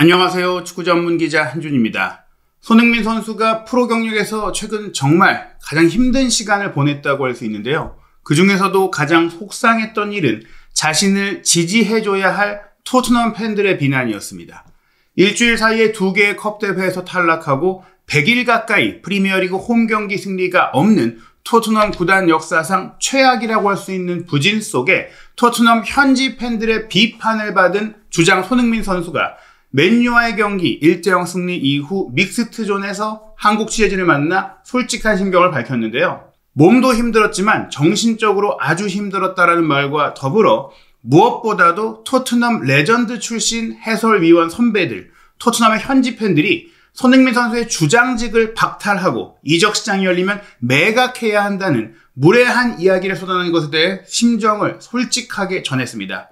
안녕하세요. 축구 전문 기자 한준입니다. 손흥민 선수가 프로 경력에서 최근 정말 가장 힘든 시간을 보냈다고 할 수 있는데요. 그 중에서도 가장 속상했던 일은 자신을 지지해줘야 할 토트넘 팬들의 비난이었습니다. 일주일 사이에 2개의 컵 대회에서 탈락하고 100일 가까이 프리미어리그 홈 경기 승리가 없는 토트넘 구단 역사상 최악이라고 할 수 있는 부진 속에 토트넘 현지 팬들의 비판을 받은 주장 손흥민 선수가 맨유와의 경기 1-0 승리 이후 믹스트존에서 한국 취재진을 만나 솔직한 심경을 밝혔는데요. 몸도 힘들었지만 정신적으로 아주 힘들었다라는 말과 더불어 무엇보다도 토트넘 레전드 출신 해설위원 선배들, 토트넘의 현지 팬들이 손흥민 선수의 주장직을 박탈하고 이적 시장이 열리면 매각해야 한다는 무례한 이야기를 쏟아내는 것에 대해 심정을 솔직하게 전했습니다.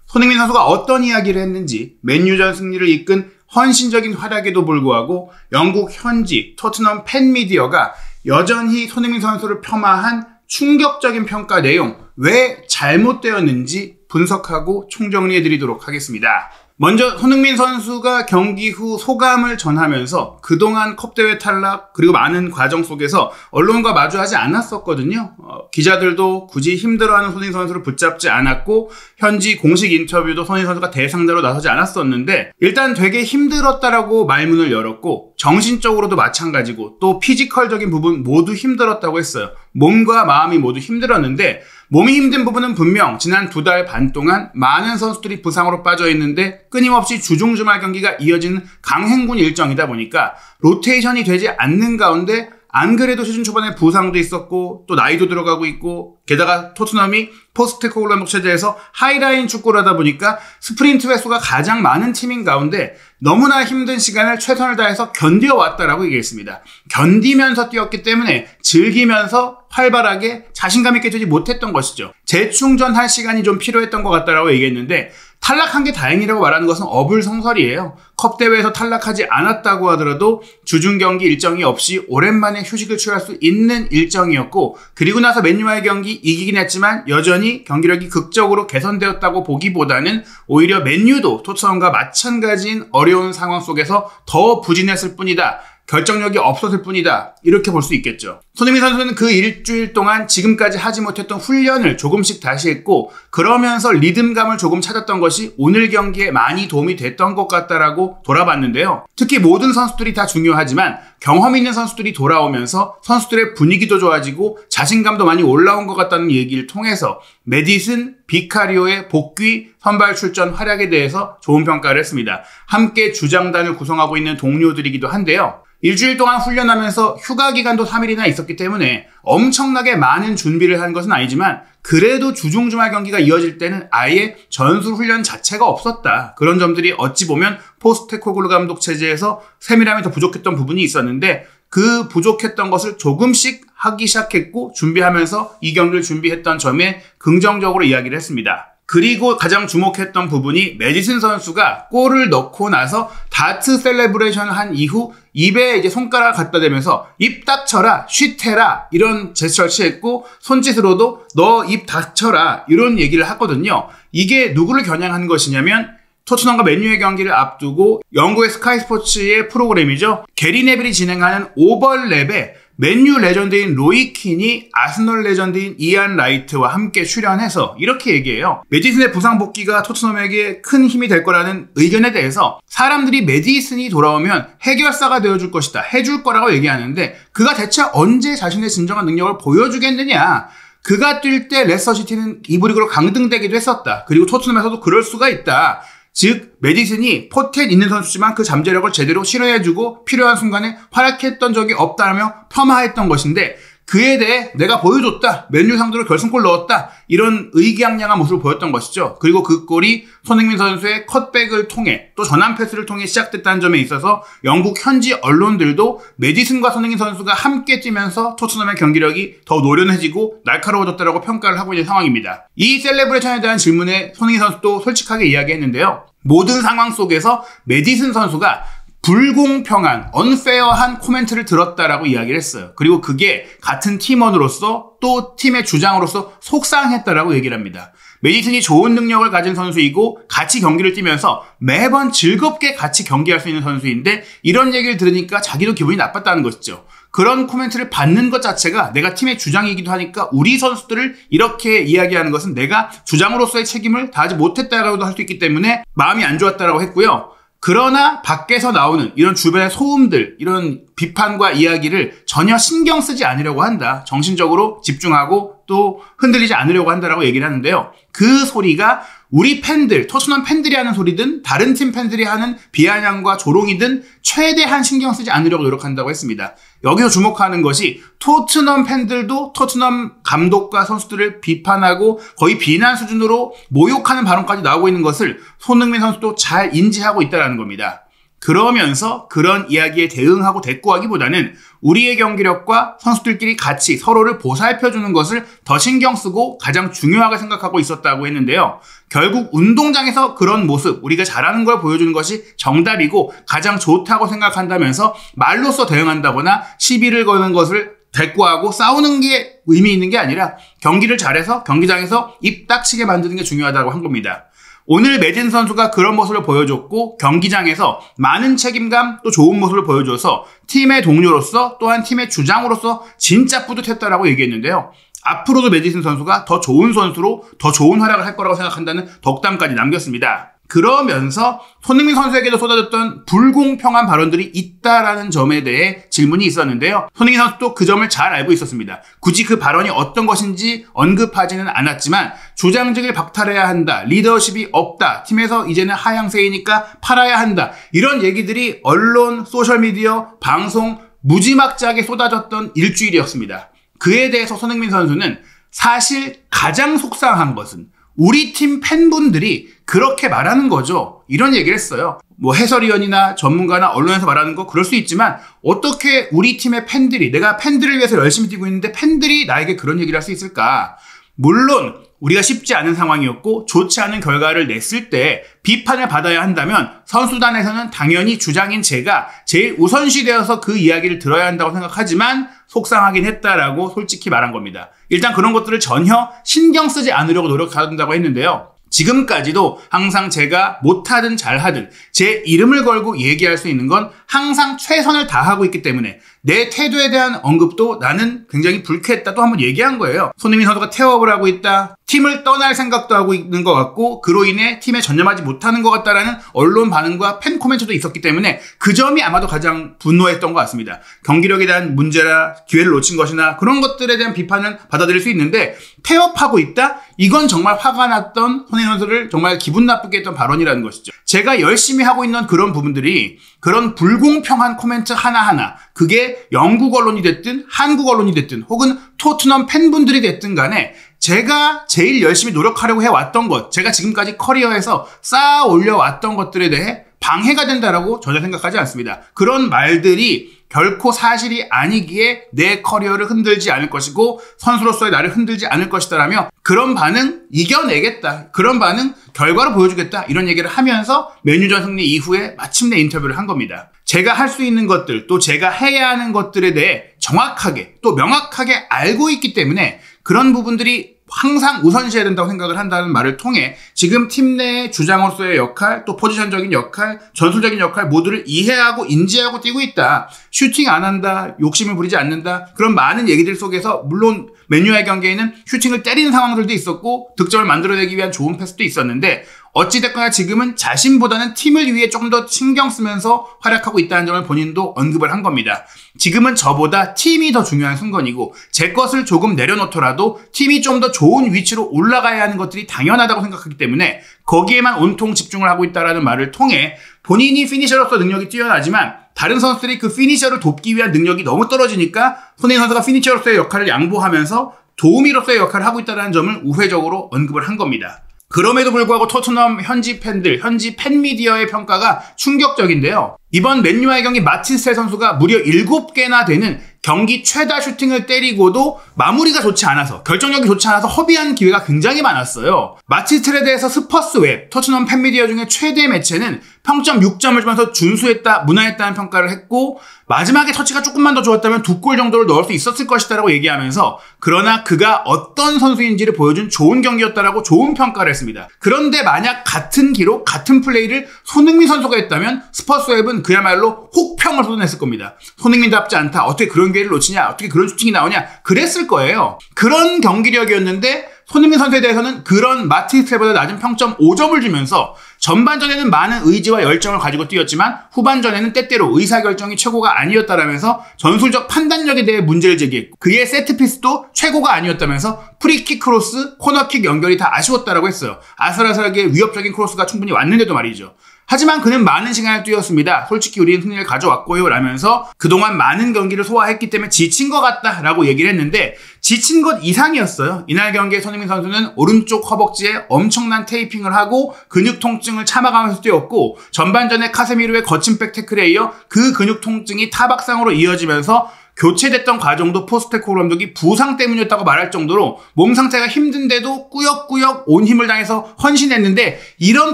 손흥민 선수가 어떤 이야기를 했는지, 맨유전 승리를 이끈 헌신적인 활약에도 불구하고 영국 현지 토트넘 팬미디어가 여전히 손흥민 선수를 폄하한 충격적인 평가 내용, 왜 잘못되었는지 분석하고 총정리해드리도록 하겠습니다. 먼저 손흥민 선수가 경기 후 소감을 전하면서 그동안 컵대회 탈락 그리고 많은 과정 속에서 언론과 마주하지 않았었거든요. 기자들도 굳이 힘들어하는 손흥민 선수를 붙잡지 않았고 현지 공식 인터뷰도 손흥민 선수가 대상자로 나서지 않았었는데 일단 되게 힘들었다라고 말문을 열었고 정신적으로도 마찬가지고 또 피지컬적인 부분 모두 힘들었다고 했어요. 몸과 마음이 모두 힘들었는데 몸이 힘든 부분은 분명 지난 2달 반 동안 많은 선수들이 부상으로 빠져 있는데 끊임없이 주중 주말 경기가 이어지는 강행군 일정이다 보니까 로테이션이 되지 않는 가운데 안 그래도 시즌 초반에 부상도 있었고 또 나이도 들어가고 있고 게다가 토트넘이 포스테코글루 감독 체제에서 하이라인 축구를 하다 보니까 스프린트 횟수가 가장 많은 팀인 가운데 너무나 힘든 시간을 최선을 다해서 견뎌왔다라고 얘기했습니다. 견디면서 뛰었기 때문에 즐기면서 활발하게 자신감 있게 뛰지 못했던 것이죠. 재충전할 시간이 좀 필요했던 것 같다라고 얘기했는데 탈락한 게 다행이라고 말하는 것은 어불성설이에요. 컵대회에서 탈락하지 않았다고 하더라도 주중 경기 일정이 없이 오랜만에 휴식을 취할 수 있는 일정이었고 그리고 나서 맨유와의 경기 이기긴 했지만 여전히 경기력이 극적으로 개선되었다고 보기보다는 오히려 맨유도 토트넘과 마찬가지인 어려운 상황 속에서 더 부진했을 뿐이다. 결정력이 없었을 뿐이다. 이렇게 볼 수 있겠죠. 손흥민 선수는 그 일주일 동안 지금까지 하지 못했던 훈련을 조금씩 다시 했고 그러면서 리듬감을 조금 찾았던 것이 오늘 경기에 많이 도움이 됐던 것 같다라고 돌아봤는데요. 특히 모든 선수들이 다 중요하지만 경험 있는 선수들이 돌아오면서 선수들의 분위기도 좋아지고 자신감도 많이 올라온 것 같다는 얘기를 통해서 메디슨, 비카리오의 복귀, 선발 출전 활약에 대해서 좋은 평가를 했습니다. 함께 주장단을 구성하고 있는 동료들이기도 한데요. 일주일 동안 훈련하면서 휴가 기간도 3일이나 있었기 때문에 엄청나게 많은 준비를 한 것은 아니지만 그래도 주중 주말 경기가 이어질 때는 아예 전술 훈련 자체가 없었다. 그런 점들이 어찌 보면 포스테코글루 감독 체제에서 세밀함이 더 부족했던 부분이 있었는데 그 부족했던 것을 조금씩 하기 시작했고 준비하면서 이 경기를 준비했던 점에 긍정적으로 이야기를 했습니다. 그리고 가장 주목했던 부분이 메디슨 선수가 골을 넣고 나서 다트 셀레브레이션을 한 이후 입에 이제 손가락을 갖다 대면서 입 닥쳐라, 쉿해라 이런 제스처를 취했고 손짓으로도 너 입 닥쳐라 이런 얘기를 하거든요. 이게 누구를 겨냥한 것이냐면 토트넘과 맨유의 경기를 앞두고 영국의 스카이 스포츠의 프로그램이죠. 게리 네빌이 진행하는 오벌랩에 맨유 레전드인 로이 킨이 아스널 레전드인 이안 라이트와 함께 출연해서 이렇게 얘기해요. 메디슨의 부상 복귀가 토트넘에게 큰 힘이 될 거라는 의견에 대해서 사람들이 메디슨이 돌아오면 해결사가 되어줄 것이다. 해줄 거라고 얘기하는데 그가 대체 언제 자신의 진정한 능력을 보여주겠느냐. 그가 뛸 때 레스터시티는 이브리그로 강등되기도 했었다. 그리고 토트넘에서도 그럴 수가 있다. 즉 메디슨이 포텐 있는 선수지만 그 잠재력을 제대로 실현해주고 필요한 순간에 활약했던 적이 없다며 폄하했던 것인데 그에 대해 내가 보여줬다. 맨유 상대로 결승골 넣었다. 이런 의기양양한 모습을 보였던 것이죠. 그리고 그 골이 손흥민 선수의 컷백을 통해 또 전환 패스를 통해 시작됐다는 점에 있어서 영국 현지 언론들도 메디슨과 손흥민 선수가 함께 뛰면서 토트넘의 경기력이 더 노련해지고 날카로워졌다고 평가를 하고 있는 상황입니다. 이 셀레브레이션에 대한 질문에 손흥민 선수도 솔직하게 이야기했는데요. 모든 상황 속에서 메디슨 선수가 불공평한, 언페어한 코멘트를 들었다라고 이야기를 했어요. 그리고 그게 같은 팀원으로서 또 팀의 주장으로서 속상했다라고 얘기를 합니다. 메디슨이 좋은 능력을 가진 선수이고 같이 경기를 뛰면서 매번 즐겁게 같이 경기할 수 있는 선수인데 이런 얘기를 들으니까 자기도 기분이 나빴다는 것이죠. 그런 코멘트를 받는 것 자체가 내가 팀의 주장이기도 하니까 우리 선수들을 이렇게 이야기하는 것은 내가 주장으로서의 책임을 다하지 못했다라고도 할 수 있기 때문에 마음이 안 좋았다라고 했고요. 그러나 밖에서 나오는 이런 주변의 소음들, 이런 비판과 이야기를 전혀 신경 쓰지 않으려고 한다. 정신적으로 집중하고 또 흔들리지 않으려고 한다라고 얘기를 하는데요. 그 소리가 우리 팬들, 토트넘 팬들이 하는 소리든 다른 팀 팬들이 하는 비아냥과 조롱이든 최대한 신경 쓰지 않으려고 노력한다고 했습니다. 여기서 주목하는 것이 토트넘 팬들도 토트넘 감독과 선수들을 비판하고 거의 비난 수준으로 모욕하는 발언까지 나오고 있는 것을 손흥민 선수도 잘 인지하고 있다는 겁니다. 그러면서 그런 이야기에 대응하고 대꾸하기보다는 우리의 경기력과 선수들끼리 같이 서로를 보살펴주는 것을 더 신경 쓰고 가장 중요하게 생각하고 있었다고 했는데요. 결국 운동장에서 그런 모습, 우리가 잘하는 걸 보여주는 것이 정답이고 가장 좋다고 생각한다면서 말로써 대응한다거나 시비를 거는 것을 대꾸하고 싸우는 게 의미 있는 게 아니라 경기를 잘해서 경기장에서 입 닥치게 만드는 게 중요하다고 한 겁니다. 오늘 메딘 선수가 그런 모습을 보여줬고 경기장에서 많은 책임감 또 좋은 모습을 보여줘서 팀의 동료로서 또한 팀의 주장으로서 진짜 뿌듯했다라고 얘기했는데요. 앞으로도 메디슨 선수가 더 좋은 선수로 더 좋은 활약을 할 거라고 생각한다는 덕담까지 남겼습니다. 그러면서 손흥민 선수에게도 쏟아졌던 불공평한 발언들이 있다라는 점에 대해 질문이 있었는데요. 손흥민 선수도 그 점을 잘 알고 있었습니다. 굳이 그 발언이 어떤 것인지 언급하지는 않았지만 주장직을 박탈해야 한다, 리더십이 없다, 팀에서 이제는 하향세이니까 팔아야 한다, 이런 얘기들이 언론, 소셜미디어, 방송 무지막지하게 쏟아졌던 일주일이었습니다. 그에 대해서 손흥민 선수는 사실 가장 속상한 것은 우리 팀 팬분들이 그렇게 말하는 거죠. 이런 얘기를 했어요. 뭐 해설위원이나 전문가나 언론에서 말하는 거 그럴 수 있지만 어떻게 우리 팀의 팬들이, 내가 팬들을 위해서 열심히 뛰고 있는데 팬들이 나에게 그런 얘기를 할 수 있을까? 물론 우리가 쉽지 않은 상황이었고 좋지 않은 결과를 냈을 때 비판을 받아야 한다면 선수단에서는 당연히 주장인 제가 제일 우선시되어서 그 이야기를 들어야 한다고 생각하지만 속상하긴 했다라고 솔직히 말한 겁니다. 일단 그런 것들을 전혀 신경 쓰지 않으려고 노력한다고 했는데요. 지금까지도 항상 제가 못하든 잘하든 제 이름을 걸고 얘기할 수 있는 건 항상 최선을 다하고 있기 때문에 내 태도에 대한 언급도 나는 굉장히 불쾌했다 또 한번 얘기한 거예요. 손흥민 선수가 태업을 하고 있다, 팀을 떠날 생각도 하고 있는 것 같고 그로 인해 팀에 전념하지 못하는 것 같다라는 언론 반응과 팬 코멘트도 있었기 때문에 그 점이 아마도 가장 분노했던 것 같습니다. 경기력에 대한 문제라 기회를 놓친 것이나 그런 것들에 대한 비판은 받아들일 수 있는데 태업하고 있다? 이건 정말 화가 났던 손흥민 선수를 정말 기분 나쁘게 했던 발언이라는 것이죠. 제가 열심히 하고 있는 그런 부분들이 그런 불공평한 코멘트 하나하나, 그게 영국 언론이 됐든 한국 언론이 됐든 혹은 토트넘 팬분들이 됐든 간에 제가 제일 열심히 노력하려고 해왔던 것, 제가 지금까지 커리어에서 쌓아 올려왔던 것들에 대해 방해가 된다라고 전혀 생각하지 않습니다. 그런 말들이 결코 사실이 아니기에 내 커리어를 흔들지 않을 것이고 선수로서의 나를 흔들지 않을 것이다라며 그런 반응 이겨내겠다, 그런 반응 결과로 보여주겠다, 이런 얘기를 하면서 맨유전 승리 이후에 마침내 인터뷰를 한 겁니다. 제가 할 수 있는 것들 또 제가 해야 하는 것들에 대해 정확하게 또 명확하게 알고 있기 때문에 그런 부분들이 항상 우선시해야 된다고 생각을 한다는 말을 통해 지금 팀 내의 주장으로서의 역할, 또 포지션적인 역할, 전술적인 역할 모두를 이해하고 인지하고 뛰고 있다. 슈팅 안 한다, 욕심을 부리지 않는다, 그런 많은 얘기들 속에서 물론 맨유와의 경기에는 슈팅을 때리는 상황들도 있었고 득점을 만들어내기 위한 좋은 패스도 있었는데 어찌됐거나 지금은 자신보다는 팀을 위해 조금 더 신경 쓰면서 활약하고 있다는 점을 본인도 언급을 한 겁니다. 지금은 저보다 팀이 더 중요한 순간이고 제 것을 조금 내려놓더라도 팀이 좀 더 좋은 위치로 올라가야 하는 것들이 당연하다고 생각하기 때문에 거기에만 온통 집중을 하고 있다는 말을 통해 본인이 피니셔로서 능력이 뛰어나지만 다른 선수들이 그 피니셔를 돕기 위한 능력이 너무 떨어지니까 손흥민 선수가 피니셔로서의 역할을 양보하면서 도우미로서의 역할을 하고 있다는 점을 우회적으로 언급을 한 겁니다. 그럼에도 불구하고 토트넘 현지 팬들, 현지 팬미디어의 평가가 충격적인데요. 이번 맨유와의 경기 마틴스텔 선수가 무려 7개나 되는 경기 최다 슈팅을 때리고도 마무리가 좋지 않아서, 결정력이 좋지 않아서 허비한 기회가 굉장히 많았어요. 마틴스텔에 대해서 스퍼스웹, 토트넘 팬미디어 중에 최대 매체는 평점 6점을 주면서 준수했다, 무난했다는 평가를 했고 마지막에 터치가 조금만 더 좋았다면 2골 정도를 넣을 수 있었을 것이다라고 얘기하면서 그러나 그가 어떤 선수인지를 보여준 좋은 경기였다라고 좋은 평가를 했습니다. 그런데 만약 같은 기록, 같은 플레이를 손흥민 선수가 했다면 스퍼스 웹은 그야말로 혹평을 쏟아냈을 겁니다. 손흥민답지 않다. 어떻게 그런 기회를 놓치냐? 어떻게 그런 슈팅이 나오냐? 그랬을 거예요. 그런 경기력이었는데 손흥민 선수에 대해서는 그런 마티스텔보다 낮은 평점 5점을 주면서 전반전에는 많은 의지와 열정을 가지고 뛰었지만 후반전에는 때때로 의사결정이 최고가 아니었다라면서 전술적 판단력에 대해 문제를 제기했고 그의 세트피스도 최고가 아니었다면서 프리킥 크로스, 코너킥 연결이 다 아쉬웠다라고 했어요. 아슬아슬하게 위협적인 크로스가 충분히 왔는데도 말이죠. 하지만 그는 많은 시간을 뛰었습니다. 솔직히 우리는 승리를 가져왔고요 라면서 그동안 많은 경기를 소화했기 때문에 지친 것 같다 라고 얘기를 했는데 지친 것 이상이었어요. 이날 경기에 손흥민 선수는 오른쪽 허벅지에 엄청난 테이핑을 하고 근육 통증을 참아가면서 뛰었고 전반전에 카세미로의 거친 백태클에 이어 그 근육 통증이 타박상으로 이어지면서 교체됐던 과정도 포스테코글루 감독이 부상 때문이었다고 말할 정도로 몸 상태가 힘든데도 꾸역꾸역 온 힘을 다해서 헌신했는데 이런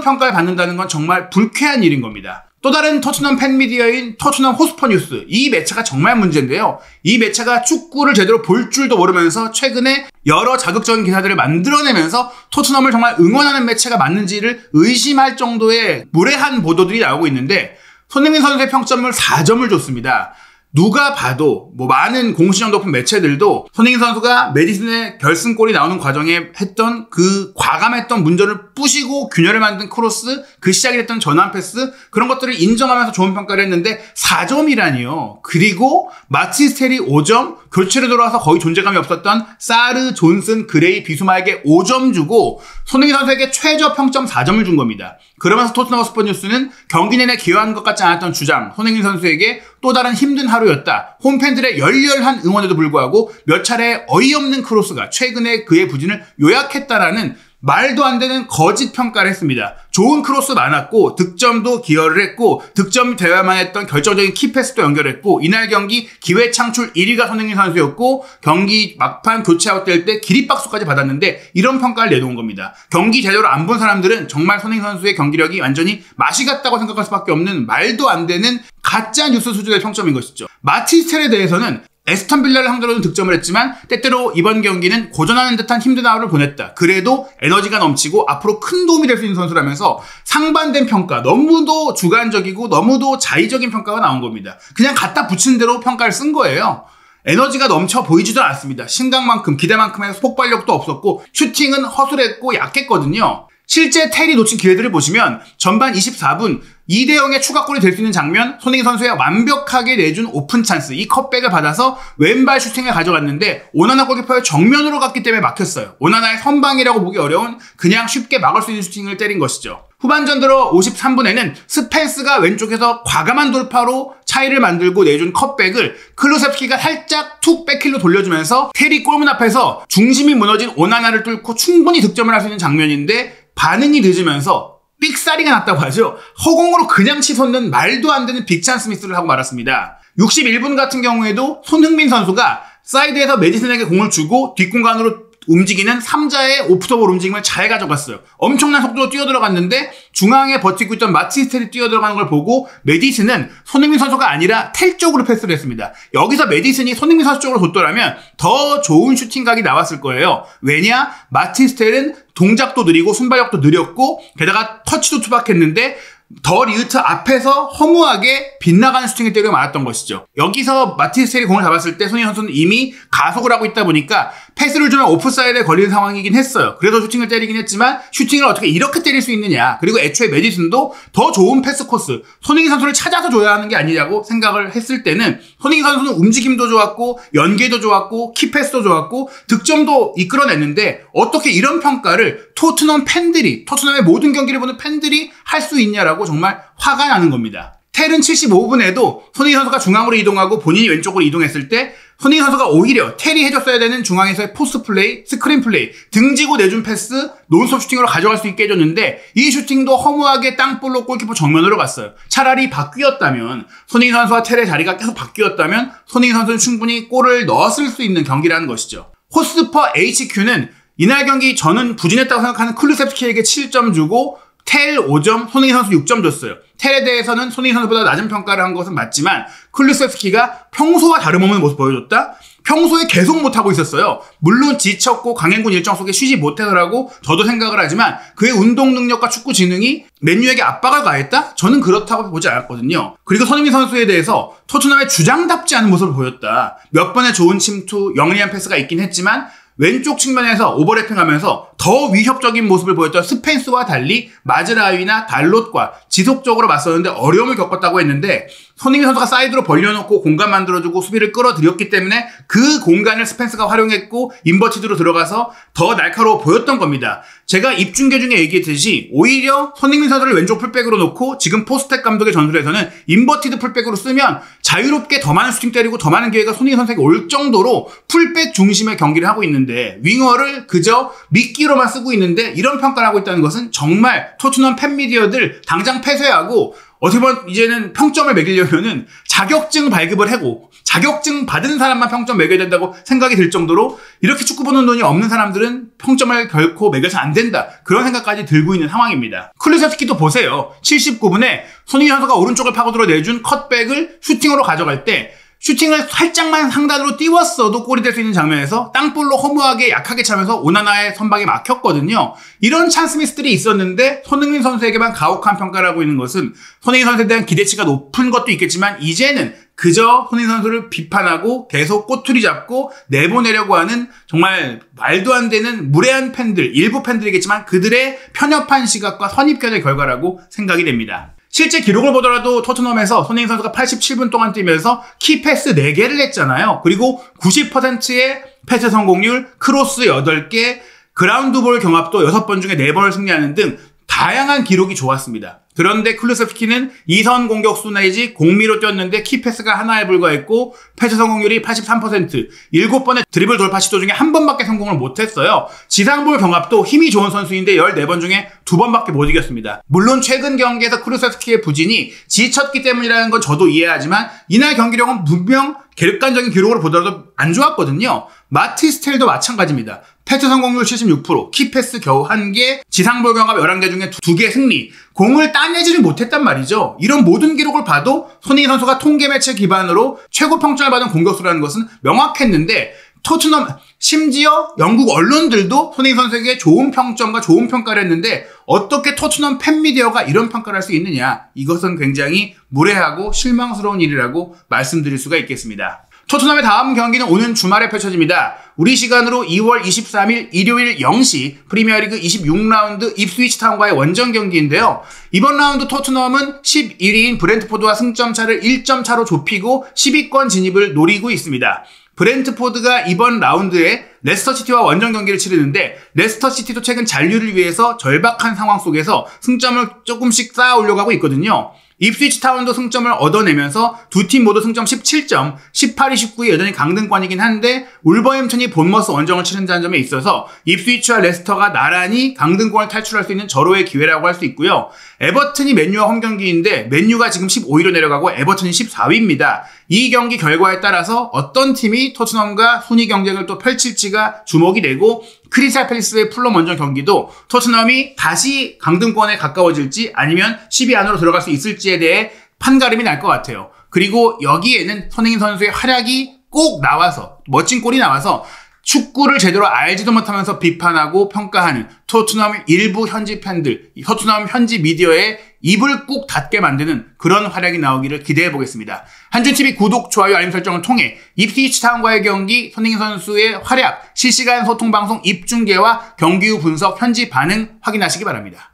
평가를 받는다는 건 정말 불쾌한 일인 겁니다. 또 다른 토트넘 팬미디어인 토트넘 호스퍼 뉴스, 이 매체가 정말 문제인데요. 이 매체가 축구를 제대로 볼 줄도 모르면서 최근에 여러 자극적인 기사들을 만들어내면서 토트넘을 정말 응원하는 매체가 맞는지를 의심할 정도의 무례한 보도들이 나오고 있는데 손흥민 선수의 평점을 4점을 줬습니다. 누가 봐도 많은 공신력 높은 매체들도 손흥민 선수가 메디슨의 결승골이 나오는 과정에 했던 그 과감했던 문전을 부시고 균열을 만든 크로스, 그 시작이 됐던 전환 패스 그런 것들을 인정하면서 좋은 평가를 했는데 4점이라니요. 그리고 마티스텔이 5점, 교체로 돌아와서 거의 존재감이 없었던 사르, 존슨, 그레이, 비수마에게 5점 주고 손흥민 선수에게 최저 평점 4점을 준 겁니다. 그러면서 토트넘 호스퍼 뉴스는 경기 내내 기여한 것 같지 않았던 주장 손흥민 선수에게 또 다른 힘든 하루였다. 홈팬들의 열렬한 응원에도 불구하고 몇 차례 어이없는 크로스가 최근에 그의 부진을 요약했다라는 말도 안 되는 거짓 평가를 했습니다. 좋은 크로스 많았고 득점도 기여를 했고 득점 되어야만 했던 결정적인 키패스도 연결했고 이날 경기 기회 창출 1위가 손흥민 선수였고 경기 막판 교체 아웃될 때 기립박수까지 받았는데 이런 평가를 내놓은 겁니다. 경기 제대로 안 본 사람들은 정말 손흥민 선수의 경기력이 완전히 맛이 갔다고 생각할 수밖에 없는 말도 안 되는 가짜 뉴스 수준의 평점인 것이죠. 마티스텔에 대해서는 에스턴 빌라를 상대로는 득점을 했지만 때때로 이번 경기는 고전하는 듯한 힘든 하루를 보냈다. 그래도 에너지가 넘치고 앞으로 큰 도움이 될 수 있는 선수라면서 상반된 평가, 너무도 주관적이고 너무도 자의적인 평가가 나온 겁니다. 그냥 갖다 붙인 대로 평가를 쓴 거예요. 에너지가 넘쳐 보이지도 않았습니다. 심각만큼 기대만큼의 폭발력도 없었고 슈팅은 허술했고 약했거든요. 실제 테리 놓친 기회들을 보시면 전반 24분 2대0의 추가골이 될 수 있는 장면, 손흥민 선수의 완벽하게 내준 오픈 찬스, 이 컵백을 받아서 왼발 슈팅을 가져갔는데 오나나 골키퍼의 정면으로 갔기 때문에 막혔어요. 오나나의 선방이라고 보기 어려운 그냥 쉽게 막을 수 있는 슈팅을 때린 것이죠. 후반전 들어 53분에는 스펜스가 왼쪽에서 과감한 돌파로 차이를 만들고 내준 컵백을 클루셉스키가 살짝 툭 백힐로 돌려주면서 테리 골문 앞에서 중심이 무너진 오나나를 뚫고 충분히 득점을 할 수 있는 장면인데 반응이 늦으면서 삑사리가 났다고 하죠. 허공으로 그냥 치솟는 말도 안 되는 빅찬스 미스를 하고 말았습니다. 61분 같은 경우에도 손흥민 선수가 사이드에서 메디슨에게 공을 주고 뒷공간으로 움직이는 3자의 오프더볼 움직임을 잘 가져갔어요. 엄청난 속도로 뛰어들어갔는데 중앙에 버티고 있던 마티스텔이 뛰어들어가는 걸 보고 메디슨은 손흥민 선수가 아니라 텔 쪽으로 패스를 했습니다. 여기서 메디슨이 손흥민 선수 쪽으로 뒀더라면 더 좋은 슈팅각이 나왔을 거예요. 왜냐? 마티스텔은 동작도 느리고 순발력도 느렸고 게다가 터치도 투박했는데 더 리우트 앞에서 허무하게 빗나가는 슈팅을 때려 맞았던 것이죠. 여기서 마티스텔이 공을 잡았을 때 손흥민 선수는 이미 가속을 하고 있다 보니까 패스를 주면 오프사이드에 걸리는 상황이긴 했어요. 그래서 슈팅을 때리긴 했지만 슈팅을 어떻게 이렇게 때릴 수 있느냐. 그리고 애초에 메디슨도 더 좋은 패스 코스, 손흥민 선수를 찾아서 줘야 하는 게 아니냐고 생각을 했을 때는 손흥민 선수는 움직임도 좋았고 연계도 좋았고 키패스도 좋았고 득점도 이끌어냈는데 어떻게 이런 평가를 토트넘 팬들이, 토트넘의 모든 경기를 보는 팬들이 할 수 있냐라고 정말 화가 나는 겁니다. 텔은 75분에도 손흥민 선수가 중앙으로 이동하고 본인이 왼쪽으로 이동했을 때 손흥민 선수가 오히려 텔이 해줬어야 되는 중앙에서의 포스트 플레이, 스크린 플레이, 등지고 내준 패스, 논스톱 슈팅으로 가져갈 수 있게 해줬는데 이 슈팅도 허무하게 땅볼로 골키퍼 정면으로 갔어요. 차라리 바뀌었다면, 손흥민 선수와 텔의 자리가 계속 바뀌었다면 손흥민 선수는 충분히 골을 넣었을 수 있는 경기라는 것이죠. 호스퍼 HQ는 이날 경기 저는 부진했다고 생각하는 클루셉스키에게 7점 주고 텔 5점, 손흥민 선수 6점 줬어요. 텔에 대해서는 손흥민 선수보다 낮은 평가를 한 것은 맞지만 쿨루세프스키가 평소와 다름없는 모습 보여줬다? 평소에 계속 못하고 있었어요. 물론 지쳤고 강행군 일정 속에 쉬지 못해서라고 저도 생각을 하지만 그의 운동 능력과 축구 지능이 맨유에게 압박을 가했다? 저는 그렇다고 보지 않았거든요. 그리고 손흥민 선수에 대해서 토트넘의 주장답지 않은 모습을 보였다. 몇 번의 좋은 침투, 영리한 패스가 있긴 했지만 왼쪽 측면에서 오버래핑하면서 더 위협적인 모습을 보였던 스펜스와 달리 마즈라위나 달롯과 지속적으로 맞섰는데 어려움을 겪었다고 했는데 손흥민 선수가 사이드로 벌려놓고 공간 만들어주고 수비를 끌어들였기 때문에 그 공간을 스펜스가 활용했고 인버티드로 들어가서 더 날카로워 보였던 겁니다. 제가 입중계 중에 얘기했듯이 오히려 손흥민 선수를 왼쪽 풀백으로 놓고 지금 포스텍 감독의 전술에서는 인버티드 풀백으로 쓰면 자유롭게 더 많은 슈팅 때리고 더 많은 기회가 손흥민 선수에게 올 정도로 풀백 중심의 경기를 하고 있는데 윙어를 그저 미끼로만 쓰고 있는데 이런 평가를 하고 있다는 것은 정말 토트넘 팬미디어들 당장 폐쇄하고 어떻게 보면 이제는 평점을 매기려면은 자격증 발급을 하고 자격증 받은 사람만 평점 매겨야 된다고 생각이 들 정도로 이렇게 축구 보는 눈이 없는 사람들은 평점을 결코 매겨서 안 된다. 그런 생각까지 들고 있는 상황입니다. 쿨루세프스키도 보세요. 79분에 손흥민 선수가 오른쪽을 파고들어 내준 컷백을 슈팅으로 가져갈 때 슈팅을 살짝만 상단으로 띄웠어도 골이 될 수 있는 장면에서 땅볼로 허무하게 약하게 차면서 오나나의 선박이 막혔거든요. 이런 찬스 미스들이 있었는데 손흥민 선수에게만 가혹한 평가를 하고 있는 것은 손흥민 선수에 대한 기대치가 높은 것도 있겠지만 이제는 그저 손흥민 선수를 비판하고 계속 꼬투리 잡고 내보내려고 하는 정말 말도 안 되는 무례한 팬들, 일부 팬들이겠지만 그들의 편협한 시각과 선입견의 결과라고 생각이 됩니다. 실제 기록을 보더라도 토트넘에서 손흥민 선수가 87분 동안 뛰면서 키패스 4개를 했잖아요. 그리고 90%의 패스 성공률, 크로스 8개, 그라운드볼 경합도 6번 중에 4번을 승리하는 등 다양한 기록이 좋았습니다. 그런데 쿨루세프스키는 2선 공격수 내지 공미로 뛰었는데 키패스가 하나에 불과했고 패스 성공률이 83%, 7번의 드리블 돌파 시도 중에 1번밖에 성공을 못했어요. 지상볼 경합도 힘이 좋은 선수인데 14번 중에 2번밖에 못 이겼습니다. 물론 최근 경기에서 쿨루세프스키의 부진이 지쳤기 때문이라는 건 저도 이해하지만 이날 경기력은 분명 객관적인 기록으로 보더라도 안 좋았거든요. 마티스텔도 마찬가지입니다. 패스 성공률 76%, 키패스 겨우 1개, 지상볼 경합 11개 중에 2개 승리. 공을 따내지를 못했단 말이죠. 이런 모든 기록을 봐도 손흥민 선수가 통계 매체 기반으로 최고 평점을 받은 공격수라는 것은 명확했는데 토트넘, 심지어 영국 언론들도 손흥민 선수에게 좋은 평점과 좋은 평가를 했는데 어떻게 토트넘 팬미디어가 이런 평가를 할 수 있느냐. 이것은 굉장히 무례하고 실망스러운 일이라고 말씀드릴 수가 있겠습니다. 토트넘의 다음 경기는 오는 주말에 펼쳐집니다. 우리 시간으로 2월 23일 일요일 0시 프리미어리그 26라운드 입스위치 타운과의 원정 경기인데요. 이번 라운드 토트넘은 11위인 브렌트포드와 승점 차를 1점 차로 좁히고 10위권 진입을 노리고 있습니다. 브렌트포드가 이번 라운드에 레스터시티와 원정 경기를 치르는데 레스터시티도 최근 잔류를 위해서 절박한 상황 속에서 승점을 조금씩 쌓아 올려가고 있거든요. 입스위치 타운도 승점을 얻어내면서 두 팀 모두 승점 17점, 18위, 19위 여전히 강등권이긴 한데 울버햄튼이 본머스 원정을 치른다는 점에 있어서 입스위치와 레스터가 나란히 강등권을 탈출할 수 있는 절호의 기회라고 할 수 있고요. 에버튼이 맨유와 홈경기인데 맨유가 지금 15위로 내려가고 에버튼이 14위입니다. 이 경기 결과에 따라서 어떤 팀이 토트넘과 순위 경쟁을 또 펼칠지가 주목이 되고 크리스탈 팰리스의 풀럼 원정 경기도 토트넘이 다시 강등권에 가까워질지 아니면 10위 안으로 들어갈 수 있을지에 대해 판가름이 날 것 같아요. 그리고 여기에는 손흥민 선수의 활약이 꼭 나와서 멋진 골이 나와서 축구를 제대로 알지도 못하면서 비판하고 평가하는 토트넘 일부 현지 팬들, 토트넘 현지 미디어의 입을 꾹 닫게 만드는 그런 활약이 나오기를 기대해 보겠습니다. 한준TV 구독, 좋아요, 알림 설정을 통해 입스위치 타운과의 경기, 손흥민 선수의 활약, 실시간 소통 방송 입중계와 경기 후 분석, 현지 반응 확인하시기 바랍니다.